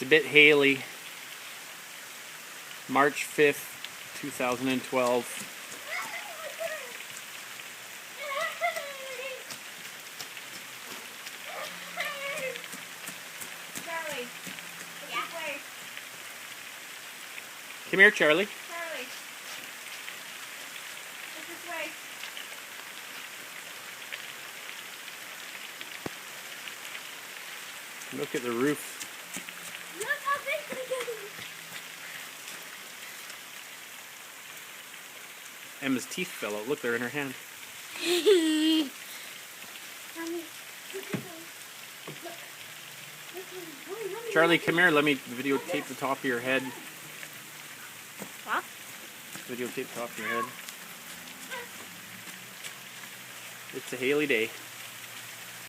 It's a bit Haley. March 5th, 2012. Charlie, this way. Come here, Charlie. Charlie, this way. Look at the roof. Look how big it is. Emma's teeth fell out. Look, they're in her hand. Charlie, come here. Let me videotape the top of your head. What? Videotape the top of your head. It's a Haley day.